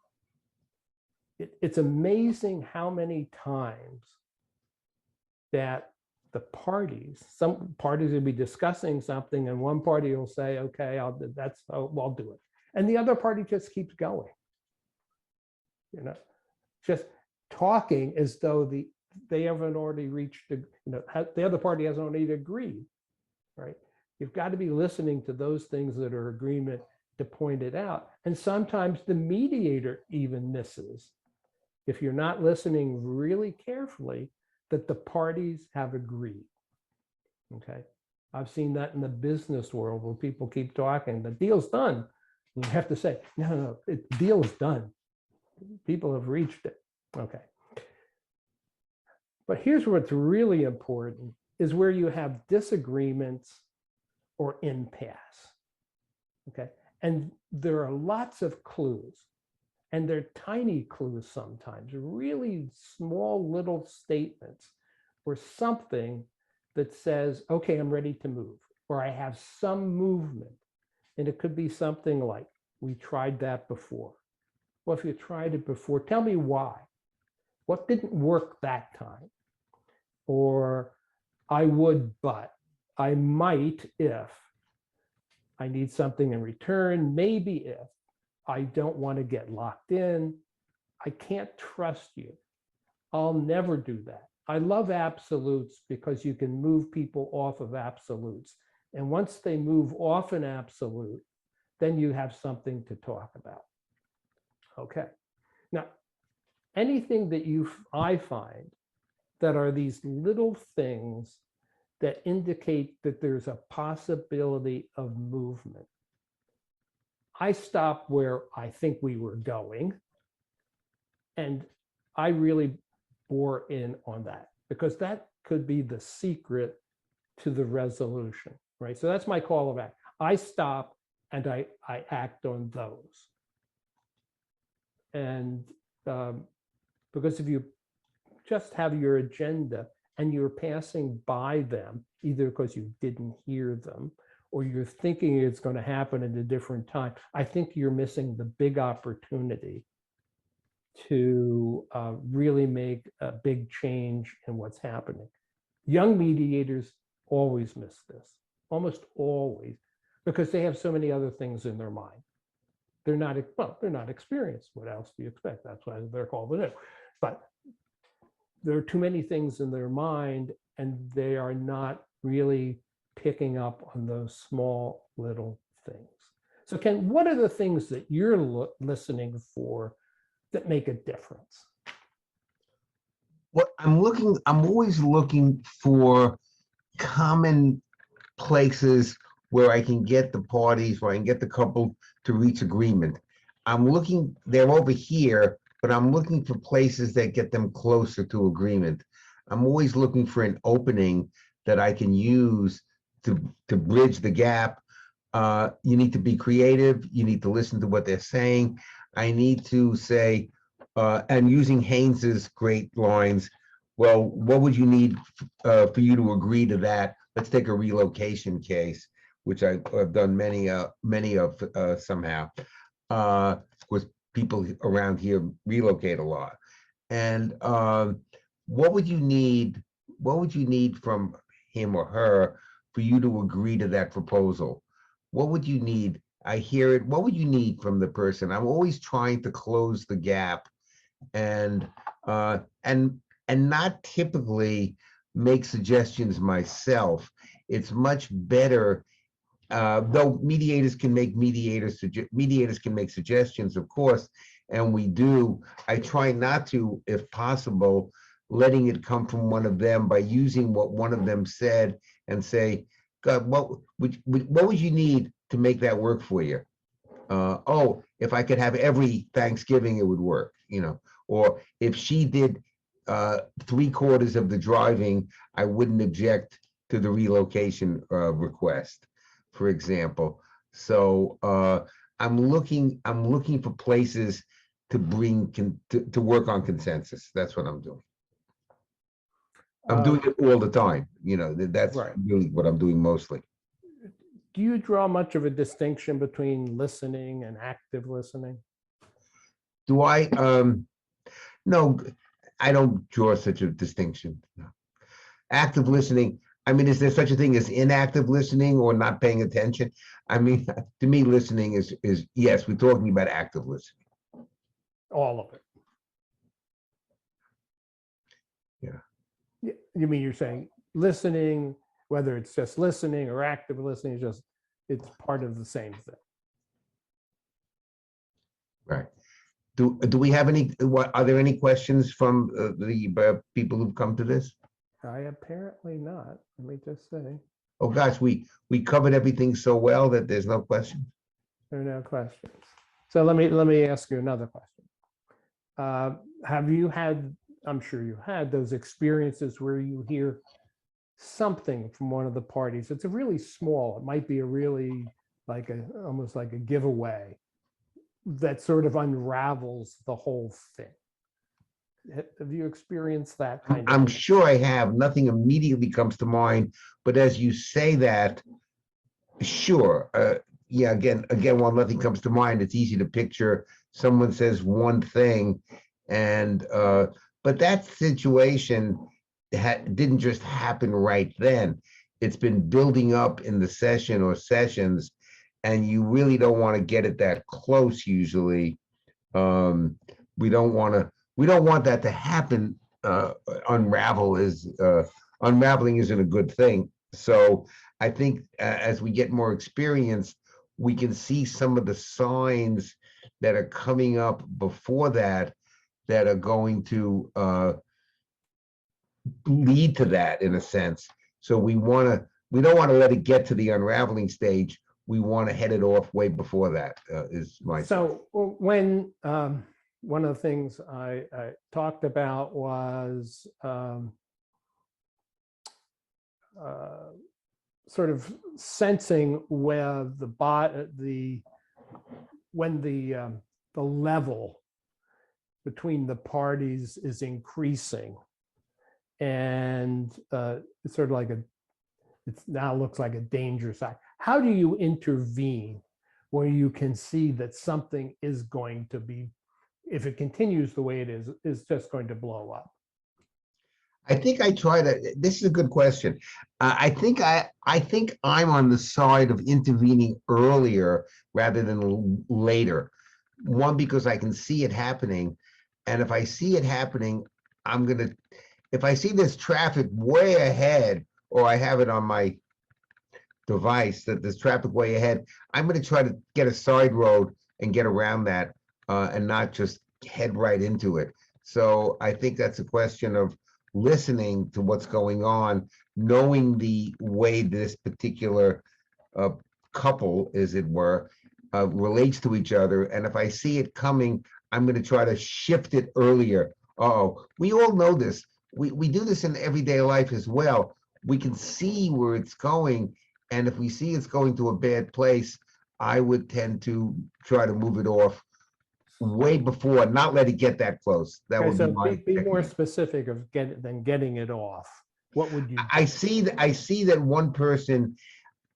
A: It's amazing how many times that the parties, some parties will be discussing something and one party will say, okay, I'll do it. And the other party just keeps going. You know, just talking as though they haven't already reached, the other party hasn't already agreed, right? You've got to be listening to those things that are agreement to point it out. And sometimes the mediator even misses, if you're not listening really carefully, that the parties have agreed, okay? I've seen that in the business world where people keep talking, the deal's done. You have to say, no, the deal's done. People have reached it, okay. But here's what's really important is where you have disagreements or impasse, okay? And there are lots of clues, and they're tiny clues sometimes, really small little statements or something that says, okay, I'm ready to move, or I have some movement. And it could be something like, we tried that before. Well, if you tried it before, tell me why. What didn't work that time? Or I would, but I might if I need something in return, maybe if I don't want to get locked in, I can't trust you. I'll never do that. I love absolutes because you can move people off of absolutes. And once they move off an absolute, then you have something to talk about. Okay. Now, anything that I find that are these little things that indicate that there's a possibility of movement, I stop where I think we were going, and I really bore in on that because that could be the secret to the resolution, right? So that's my call of action. I stop and I act on those. And because if you just have your agenda and you're passing by them, either because you didn't hear them or you're thinking it's going to happen at a different time, I think you're missing the big opportunity to really make a big change in what's happening. Young mediators always miss this, almost always, because they have so many other things in their mind. They're not experienced. What else do you expect? That's why they're called the new. But there are too many things in their mind, and they are not really picking up on those small little things. So Ken, what are the things that you're listening for that make a difference?
B: Well, I'm always looking for common places where I can get the parties, where I can get the couple to reach agreement. They're over here, but I'm looking for places that get them closer to agreement. I'm always looking for an opening that I can use to bridge the gap. You need to be creative. You need to listen to what they're saying. I need to say, and using Haynes's great lines, well, what would you need for you to agree to that? Let's take a relocation case, which I've done many of somehow, with people around here relocate a lot. And what would you need from him or her for you to agree to that proposal? What would you need? I hear it. What would you need from the person? I'm always trying to close the gap, and not typically make suggestions myself. It's much better, though mediators can make mediators can make suggestions, of course, and we do. I try not to, if possible, letting it come from one of them by using what one of them said and say, God, what would you need to make that work for you? Oh, if I could have every Thanksgiving, it would work, or if she did 3/4 of the driving, I wouldn't object to the relocation request, for example. So I'm looking for places to bring to work on consensus. That's what I'm doing. I'm doing it all the time. That's
A: Right.
B: really what I'm doing mostly.
A: Do you draw much of a distinction between listening and active listening?
B: Do I? No, I don't draw such a distinction. No. Active listening. I mean, is there such a thing as inactive listening or not paying attention? I mean, to me, listening is yes, we're talking about active listening.
A: All of it.
B: Yeah.
A: You mean you're saying listening, whether it's just listening or active listening, it's part of the same thing.
B: Right. Do we have any? Are there any questions from the people who've come to this?
A: Apparently not. Let me just say.
B: Oh gosh, we covered everything so well that there's no questions.
A: There are no questions. So let me ask you another question. Have you had? I'm sure you had those experiences where you hear something from one of the parties. It's a really small. It might be a really almost like a giveaway that sort of unravels the whole thing. Have you experienced that kind of?
B: I'm sure I have. Nothing immediately comes to mind, but as you say that, sure. Yeah. Again, while nothing comes to mind, it's easy to picture someone says one thing, and but that situation didn't just happen right then. It's been building up in the session or sessions, and you really don't want to get it that close. Usually, we don't want that to happen. Unraveling isn't a good thing. So I think as we get more experience, we can see some of the signs that are coming up before that are going to lead to that in a sense. So we don't want to let it get to the unraveling stage. We want to head it off way before that. Is my
A: so when one of the things I talked about was sort of sensing where the level between the parties is increasing, and it's sort of like it now looks like a danger sign. How do you intervene where you can see that something is going to be, if it continues the way it is just going to blow up?
B: I think this is a good question. I think I'm on the side of intervening earlier rather than later. One, because I can see it happening. And if I see it happening, if I see this traffic way ahead, or I have it on my device that there's traffic way ahead, I'm going to try to get a side road and get around that and not just head right into it. So I think that's a question of listening to what's going on, knowing the way this particular couple, as it were, relates to each other. And if I see it coming, I'm going to try to shift it earlier. We all know this. We do this in everyday life as well. We can see where it's going. And if we see it's going to a bad place, I would tend to try to move it off way before, not let it get that close. That would be my
A: be more specific than getting it off. What would you do?
B: I see that one person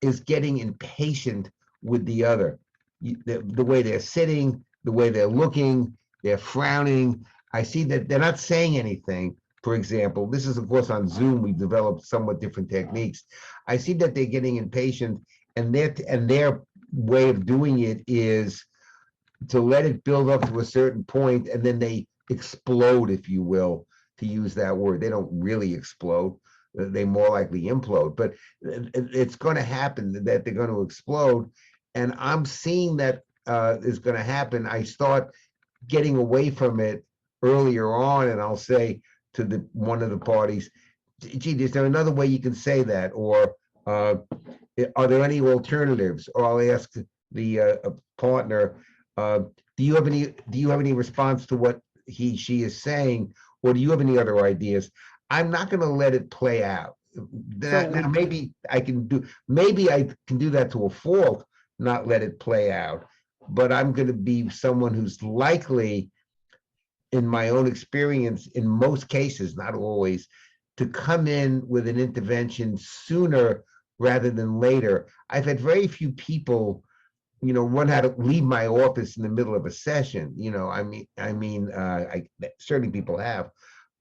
B: is getting impatient with the other. The way they're sitting, the way they're looking, they're frowning. I see that they're not saying anything. For example, this is, of course, on Zoom. We've developed somewhat different techniques. I see that they're getting impatient, and their way of doing it is to let it build up to a certain point, and then they explode, if you will, to use that word. They don't really explode, they more likely implode. But it's going to happen that they're going to explode. And I'm seeing that is going to happen. I start getting away from it earlier on, and I'll say to one of the parties, gee, is there another way you can say that? Or are there any alternatives? Or I'll ask the partner, do you have any response to what she is saying? Or do you have any other ideas? I'm not going to let it play out. Now, maybe I can do that to a fault, not let it play out. But I'm going to be someone who's likely, in my own experience, in most cases, not always, to come in with an intervention sooner rather than later. I've had very few people, run out to leave my office in the middle of a session. Certainly people have,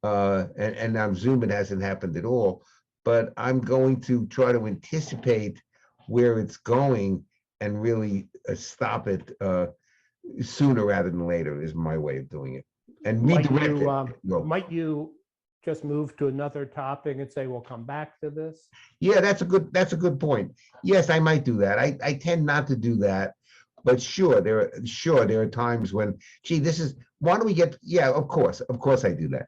B: and on Zoom it hasn't happened at all. But I'm going to try to anticipate where it's going and really stop it sooner rather than later is my way of doing it. And redirect it.
A: Might you just move to another topic and say, we'll come back to this?
B: Yeah, that's a good point. Yes, I might do that. I tend not to do that, but sure, there are times when, gee, why don't we get, yeah, of course I do that.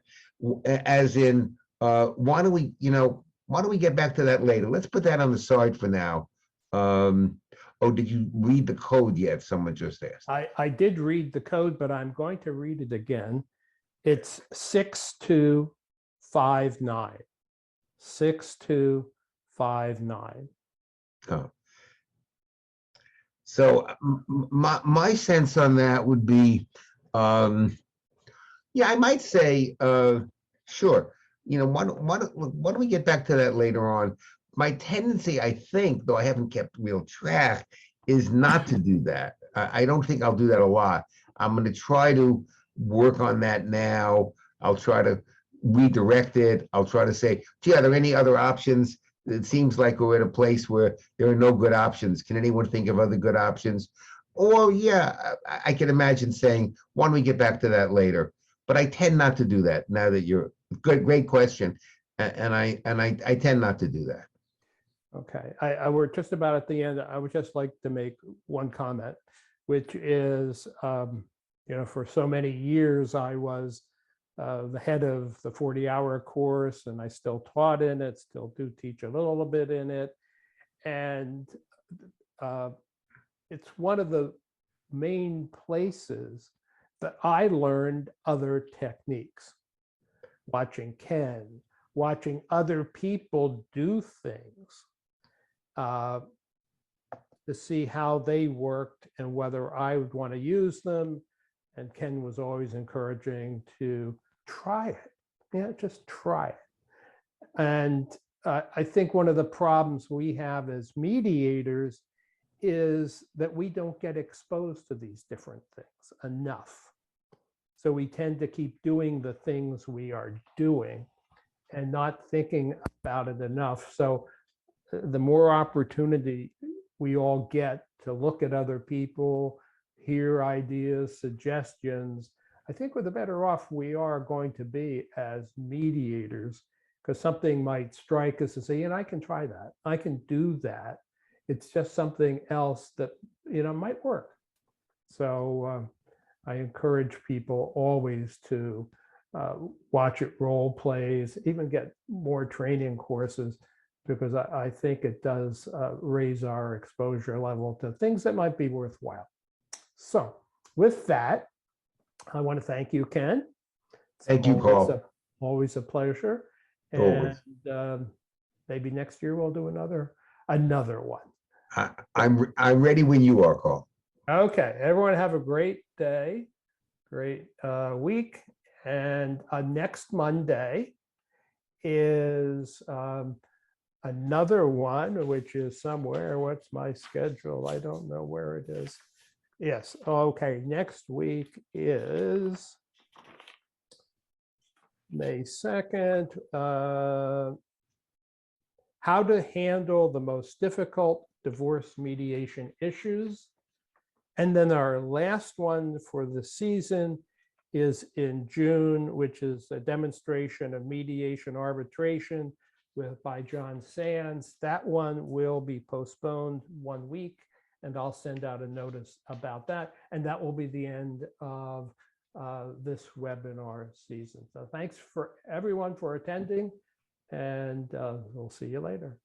B: As in, why don't we get back to that later? Let's put that on the side for now. Oh, did you read the code yet? Someone just asked.
A: I did read the code, but I'm going to read it again. It's 6259. 6259.
B: Oh. So my sense on that would be, yeah, I might say, sure. Why don't we get back to that later on? My tendency, I think, though I haven't kept real track, is not to do that. I don't think I'll do that a lot. I'm going to try to work on that now. I'll try to redirect it. I'll try to say, gee, are there any other options? It seems like we're at a place where there are no good options. Can anyone think of other good options? Or, yeah, I can imagine saying, why don't we get back to that later? But I tend not to do that now that you're great question. And I tend not to do that.
A: Okay, we're just about at the end. I would just like to make one comment, which is, for so many years, I was the head of the 40-hour course, and I still taught in it, still do teach a little bit in it. And it's one of the main places that I learned other techniques, watching Ken, watching other people do things, to see how they worked and whether I would want to use them. And Ken was always encouraging to try it. Yeah, just try it. And I think one of the problems we have as mediators is that we don't get exposed to these different things enough. So we tend to keep doing the things we are doing and not thinking about it enough. So the more opportunity we all get to look at other people, hear ideas, suggestions, I think the better off we are going to be as mediators, because something might strike us and say, I can try that. I can do that. It's just something else that, might work. So I encourage people always to watch it, role plays, even get more training courses, because I think it does raise our exposure level to things that might be worthwhile. So with that, I want to thank you, Ken.
B: Thank you, Paul.
A: Always a pleasure.
B: Always.
A: And maybe next year we'll do another one.
B: I'm ready when you are, Paul.
A: Okay, everyone have a great day, great week. And next Monday is another one, which is somewhere. What's my schedule? I don't know where it is. Yes, okay, next week is May 2nd. How to handle the most difficult divorce mediation issues. And then our last one for the season is in June, which is a demonstration of mediation arbitration by John Sands. That one will be postponed 1 week, and I'll send out a notice about that. And that will be the end of this webinar season. So thanks for everyone for attending, and we'll see you later.